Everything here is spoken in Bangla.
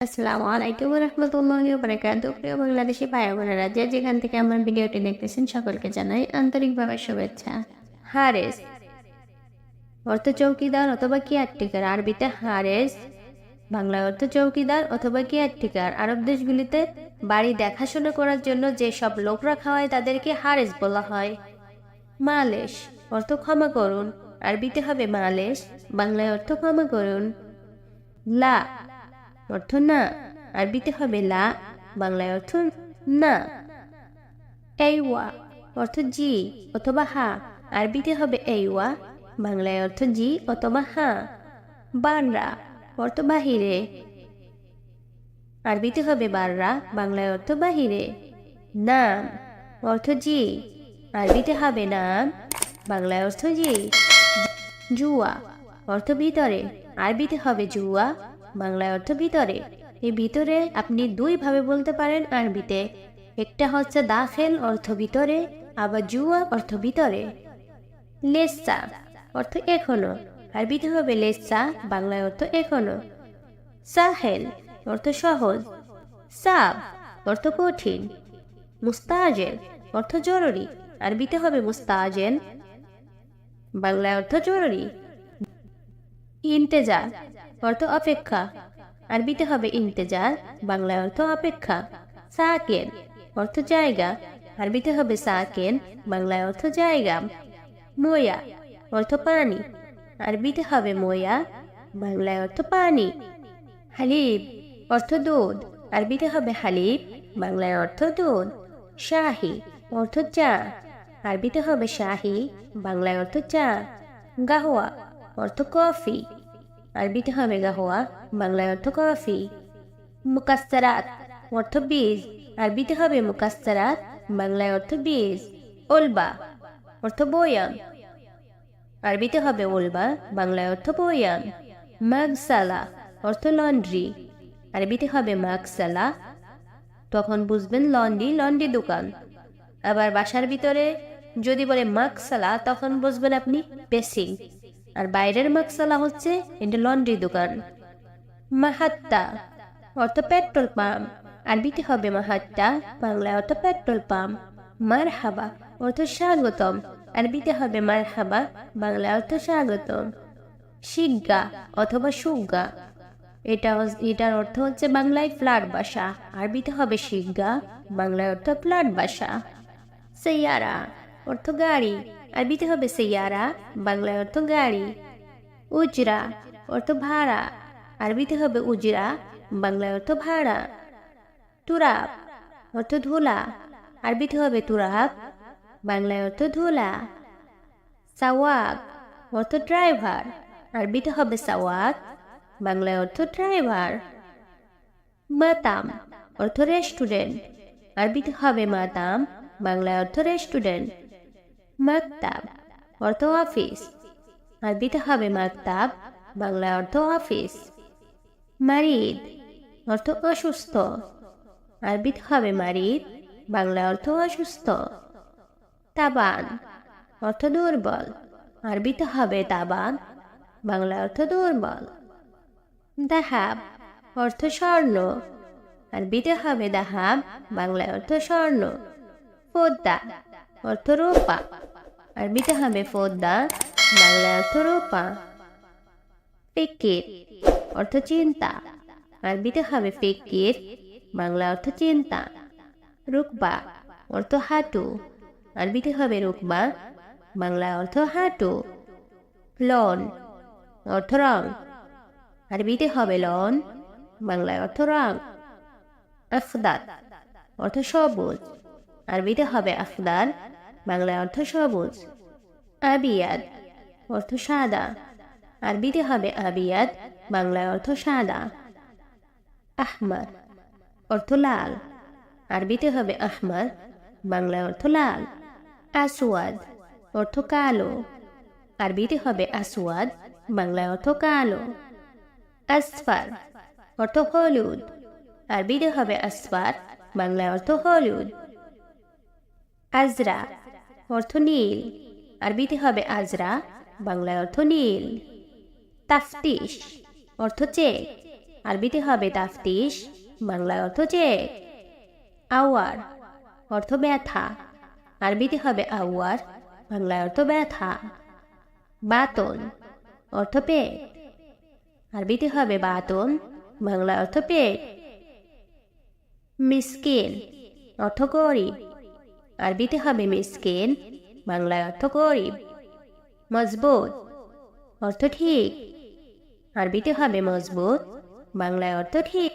আসসালামু আলাইকুম রহমতুল্লাহি ওয়া বারাকাতুহু। প্রিয় বাংলাদেশি ভাই বোনেরা, যে যেখান থেকে আমার ভিডিওটি দেখতেছেন সকলকে জানাই আন্তরিকভাবে শুভেচ্ছা। হারেস অর্থ চৌকিদার অথবা কেয়ারটেকার। আরবিতে হারেস, বাংলা অর্থ চৌকিদার অথবা কেয়ারটেকার। আরব দেশগুলিতে বাড়ি দেখাশোনা করার জন্য যে সব লোক রাখা হয় তাদেরকে হারেস বলা হয়। মালেশ অর্থ ক্ষমা করুন। আরবিতে হবে মালেশ, বাংলায় অর্থ ক্ষমা করুন। লা অর্থ না। আরবিতে হবে লা, বাংলায় অর্থ না। এইওয়া অর্থ জি অথবা হা। আরবিতে হবে এইওয়া, বাংলায় অর্থ জি অথবা হা। বাররা অর্থ বাহিরে। আরবিতে হবে বাররা, বাংলায় অর্থ বাহিরে। নাম অর্থ জি। আরবিতে হবে নাম, বাংলায় অর্থ জি। জুয়া অর্থ ভিতরে। আরবিতে হবে জুয়া, বাংলায় অর্থ ভিতরে। এই ভিতরে আপনি দুই ভাবে বলতে পারেন আরবিতে। একটা হচ্ছে দাখেল অর্থ ভিতরে, আবার জুয়া অর্থ ভিতরে। লেসা অর্থ এখনো। আরবিতে হবে লেসা, বাংলায় অর্থ এখনো। সাহেল অর্থ সহজ। সাব অর্থ কঠিন। মুস্তাজেল অর্থ জরুরি। আরবিতে হবে মুস্তাজেল, বাংলায় অর্থ জরুরি। ইন্তেজার অর্থ অপেক্ষা। আরবিতে হবে ইন্তেজার, বাংলায় অর্থ অপেক্ষা। সাকেন অর্থ জায়গা। আরবিতে হবে সাকেন, বাংলায় অর্থ জায়গা। মোয়া অর্থ পানি। আরবিতে হবে মোয়া, বাংলায় অর্থ পানি। হালিব অর্থ দুধ। আরবিতে হবে হালিব, বাংলায় অর্থ দুধ। শাহি অর্থ চা। আরবিতে হবে শাহি, বাংলায় অর্থ চা। গাহওয়া অর্থ কফি। আরবিতে হবে গাহওয়া, বাংলায় অর্থ কফি। মুকাস্সারাত অর্থ বীজ। আরবিতে হবে মুকাস্সারাত, বাংলায় অর্থ বীজ। ওলবা অর্থ বয়াম। আরবিতে হবে ওলবা, বাংলায় অর্থ বয়াম। মাগসালা অর্থ লন্ড্রি। আরবিতে হবে মাগসালা, তখন বুঝবেন লন্ড্রি, লন্ড্রি দোকান। আবার বাসার ভিতরে যদি বলে মাগসালা, তখন বুঝবেন আপনি বেসিং। আর বাইরের মাগসালা হচ্ছে এটা লন্ড্রি দোকান। মাহাত্তা অর্থ পেট্রোল পাম্প। আরবিতে হবে মাহাত্তা, বাংলায় অর্থ পেট্রোল পাম্প। মারহাবা অর্থ স্বাগতম। আরবিতে হবে মারহাবা, বাংলায় অর্থ স্বাগতম। শিগ্গা অথবা সুগ্গা, এটার অর্থ হচ্ছে বাংলায় ফ্ল্যাট বাসা। আরবিতে হবে শিগ্গা, বাংলায় অর্থ ফ্ল্যাট বাসা। সাইয়ারা অর্থ গাড়ি। আরবিতে হবে সাইয়ারা, বাংলায় অর্থ গাড়ি। উজরা অর্থ ভাড়া। আরবিতে হবে উজরা, বাংলায় অর্থ ভাড়া। তুরাব অর্থ ধুলা। আরবিতে হবে তুরাব, বাংলায় অর্থ ধুলা। সাওয়াক অর্থ ড্রাইভার। আরবিতে হবে সাওয়াক, বাংলায় অর্থ ড্রাইভার। মাতাম অর্থ রেস্টুরেন্ট। আরবিতে হবে মাতাম, বাংলায় অর্থ রেস্টুরেন্ট। মাকতাব অর্থ অফিস। আরবিতে হবে মাকতাব, বাংলায় অর্থ অফিস। মারিদ অর্থ অসুস্থ। আরবিতে হবে মারিদ, বাংলায় অর্থ অসুস্থ। তাবান অর্থ দুর্বল। আরবিতে হবে তাবান, বাংলা অর্থ দুর্বল। দাহাব অর্থ স্বর্ণ। আরবিতে হবে দাহাব, বাংলায় অর্থ স্বর্ণ। ফোদ্দা অর্থ রূপা। আরবিতে হবে ফোদ্দা, বাংলায় অর্থ রূপা। ফিকির অর্থ চিন্তা। আরবিতে হবে ফিকির, বাংলা অর্থ চিন্তা। রুকবা অর্থ হাঁটু। আরবিতে হবে রুকবা, বাংলা অর্থ হাঁটু। লন অর্থ রং। আরবিতে হবে লন, বাংলায় অর্থ রং। আফদার অর্থ সবুজ। আরবিতে হবে আফদার, বাংলায় অর্থ সবুজ। আবিয়াদ অর্থ সাদা। আরবিতে হবে আবিয়াদ, বাংলায় অর্থ সাদা। আহমার অর্থ লাল। আরবিতে হবে আহমার, বাংলায় অর্থ লাল। আসওয়াদ অর্থ কালো। আরবিতে হবে আসওয়াদ, বাংলায় অর্থ কালো। আসফার অর্থ হলুদ। আরবিতে হবে আসফার, বাংলায় অর্থ হলুদ। আজরা অর্থ নীল। আরবিতে হবে আজরা, বাংলায় অর্থ নীল। তাফতিশ অর্থ চেক। আরবিতে হবে তাফতিশ, বাংলায় অর্থ চেক। আওয়ার অর্থ ব্যথা, আরবিতে হবে আওয়ার, বাংলায় অর্থ ব্যথা। বাতন অর্থ পেট, আরবিতে হবে বাতন, বাংলায় অর্থ পেট। মিসকিন অর্থ গরিব, আরবিতে হবে মিসকিন, বাংলায় অর্থ গরিব। মজবুত অর্থ ঠিক, আরবিতে হবে মজবুত, বাংলায় অর্থ ঠিক।